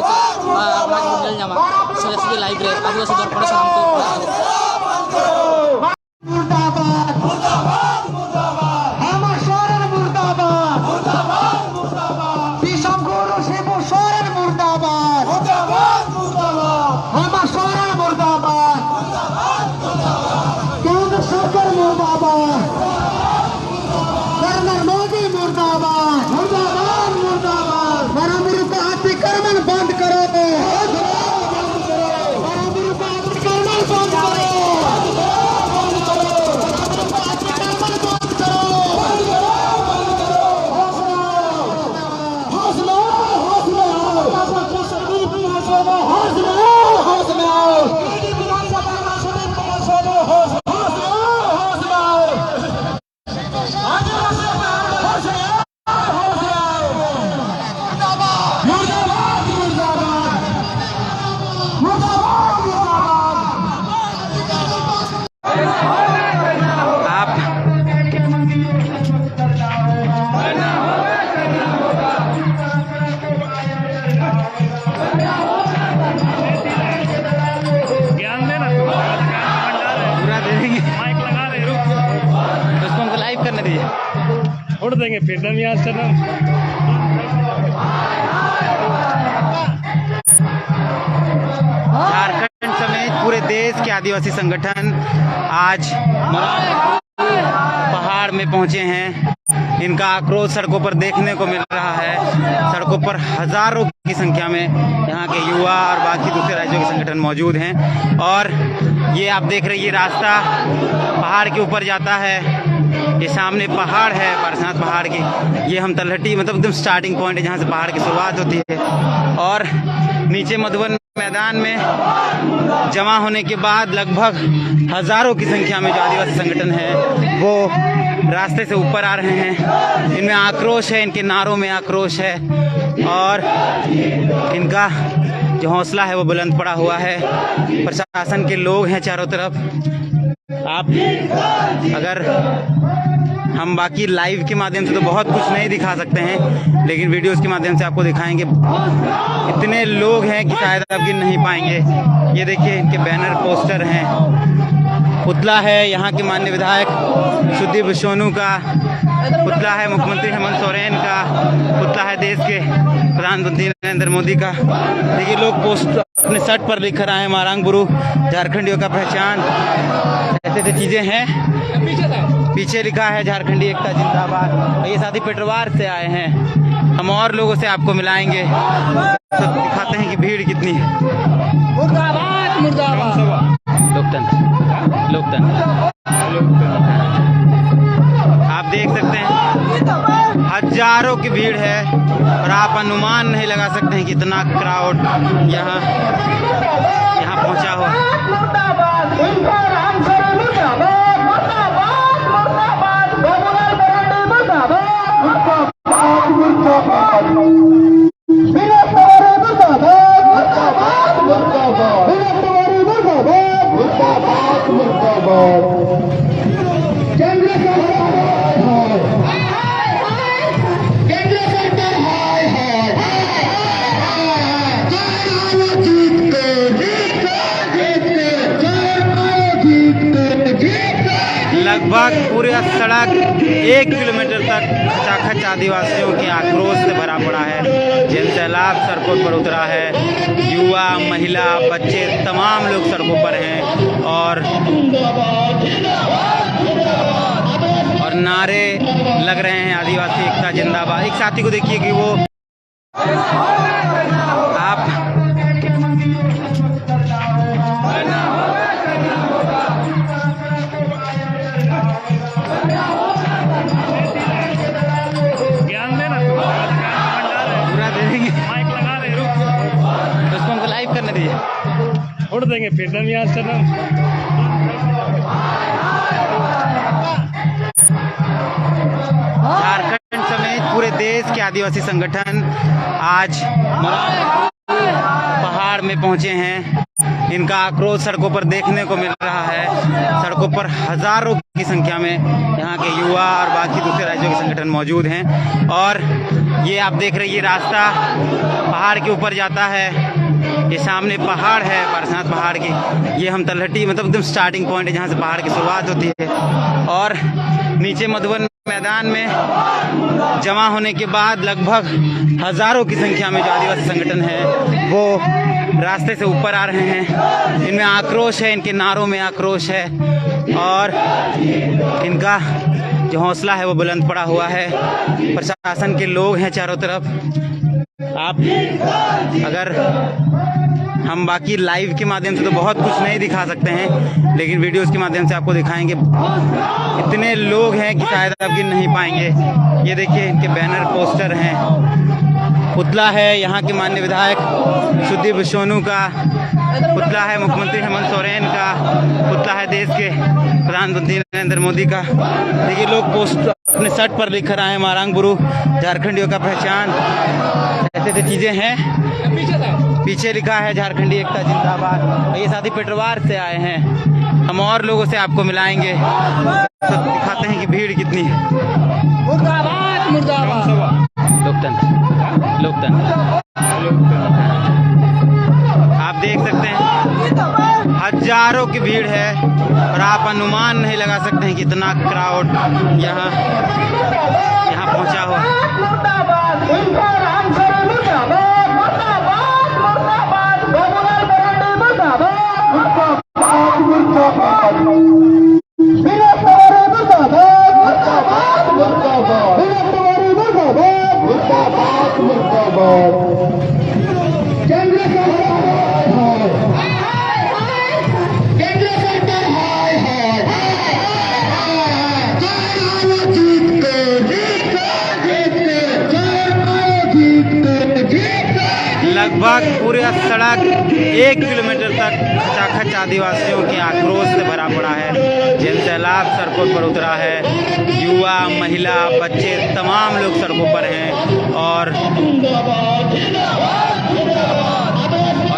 model nya mah saya segi live rate आदिवासी दर्पण से हमको मुर्दाबाद मुर्दाबाद मुर्दाबाद আমার শহরের মুর্দাবাদ মুর্দাবাদ মুর্দাবাদ বিষম গুরু শিব শহরের মুর্দাবাদ মুর্দাবাদ মুর্দাবাদ আমার শহরের মুর্দাবাদ মুর্দাবাদ মুর্দাবাদ কেন্দ্র সরকার মুর্দাবাদ নরেন্দ্র মোदी मुर्दाबाद मुर्दाबाद मुर्दाबाद मेरा विरुद्ध अतिक्रमण बंद करो छोड़ देंगे फिर हम यहाँ से ना झारखंड समेत पूरे देश के आदिवासी संगठन आज पहाड़ में पहुंचे हैं। इनका आक्रोश सड़कों पर देखने को मिल रहा है। सड़कों पर हजारों की संख्या में यहाँ के युवा और बाकी दूसरे राज्यों के संगठन मौजूद हैं। और ये आप देख रहे हैं, ये रास्ता पहाड़ के ऊपर जाता है। ये सामने पहाड़ है, पारसनाथ पहाड़ की। ये हम तलहटी मतलब एकदम स्टार्टिंग पॉइंट है जहाँ से पहाड़ की शुरुआत होती है। और नीचे मधुबन मैदान में जमा होने के बाद लगभग हजारों की संख्या में जो आदिवासी संगठन है वो रास्ते से ऊपर आ रहे हैं। इनमें आक्रोश है, इनके नारों में आक्रोश है और इनका जो हौसला है वो बुलंद पड़ा हुआ है। प्रशासन के लोग हैं चारों तरफ। आप अगर हम बाकी लाइव के माध्यम से तो बहुत कुछ नहीं दिखा सकते हैं, लेकिन वीडियोस के माध्यम से आपको दिखाएंगे। इतने लोग हैं कि शायद आप गिन नहीं पाएंगे। ये देखिए, इनके बैनर पोस्टर हैं। पुतला है यहाँ के माननीय विधायक सुदीप सोनू का, पुतला है मुख्यमंत्री हेमंत सोरेन का, पुतला है देश के प्रधानमंत्री नरेंद्र मोदी का। देखिए, लोग पोस्ट अपने शर्ट पर लिख कर आए, मारांग बुरु झारखंडियों का पहचान, ऐसे ऐसे चीजें हैं। पीछे लिखा है झारखंडी एकता जिंदाबाद। ये साथी पेटरवार से आए हैं। हम और लोगों से आपको मिलाएंगे, तो दिखाते हैं कि भीड़ कितनी है। मुर्दाबाद मुर्दाबाद लोकतंत्र लोकतंत्र आप देख सकते हैं हजारों की भीड़ है और आप अनुमान नहीं लगा सकते हैं कितना क्राउड यहाँ पहुंचा हुआ। लगभग पूरी सड़क 1 किलोमीटर तक चाखच आदिवासियों के आक्रोश से भरा पड़ा है। जन सैलाब सड़कों पर उतरा है। युवा, महिला, बच्चे तमाम लोग सड़कों पर हैं और नारे लग रहे हैं आदिवासी एकता जिंदाबाद। एक साथी को देखिए कि वो आप छोड़ देंगे फिर हम यहाँ से ना झारखंड समेत पूरे देश के आदिवासी संगठन आज पहाड़ पहाड़ में पहुंचे हैं। इनका आक्रोश सड़कों पर देखने को मिल रहा है। सड़कों पर हजारों की संख्या में यहाँ के युवा और बाकी दूसरे राज्यों के संगठन मौजूद हैं। और ये आप देख रहे हैं, ये रास्ता पहाड़ के ऊपर जाता है। ये सामने पहाड़ है, पारसनाथ पहाड़ की। ये हम तलहटी मतलब एकदम स्टार्टिंग पॉइंट है जहाँ से पहाड़ की शुरुआत होती है। और नीचे मधुबन मैदान में जमा होने के बाद लगभग हजारों की संख्या में जो आदिवासी संगठन है वो रास्ते से ऊपर आ रहे हैं। इनमें आक्रोश है, इनके नारों में आक्रोश है और इनका जो हौसला है वो बुलंद पड़ा हुआ है। प्रशासन के लोग हैं चारों तरफ। आप अगर हम बाकी लाइव के माध्यम से तो बहुत कुछ नहीं दिखा सकते हैं, लेकिन वीडियोस के माध्यम से आपको दिखाएंगे। इतने लोग हैं कि शायद आप गिन नहीं पाएंगे। ये देखिए, इनके बैनर पोस्टर हैं। पुतला है यहाँ के माननीय विधायक सुदीप सोनू का, पुतला है मुख्यमंत्री हेमंत सोरेन का, पुतला है देश के प्रधानमंत्री नरेंद्र मोदी का। देखिए, लोग पोस्ट अपने शर्ट पर लिख कर आए, मारांग बुरु झारखंडियों का पहचान, ऐसे ऐसी चीजें हैं। पीछे लिखा है झारखंडी एकता जिंदाबाद। ये साथी पेटरवार से आए हैं। हम और लोगों से आपको मिलाएंगे, तो दिखाते हैं कि भीड़ कितनी है। मुर्दाबाद मुर्दाबाद। लोकतंत्र लोकतंत्र। आप देख सकते हैं हजारों की भीड़ है और आप अनुमान नहीं लगा सकते हैं कितना क्राउड यहाँ पहुंचा हुआ है। लगभग पूरी सड़क 1 किलोमीटर तक चाखच आदिवासियों के आक्रोश से भरा पड़ा है। जन सैलाब सड़कों पर उतरा है। युवा, महिला, बच्चे तमाम लोग सड़कों पर हैं और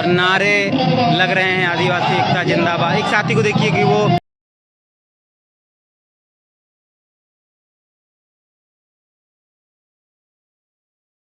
नारे लग रहे हैं, आदिवासी एकता जिंदाबाद। एक साथी को देखिए कि वो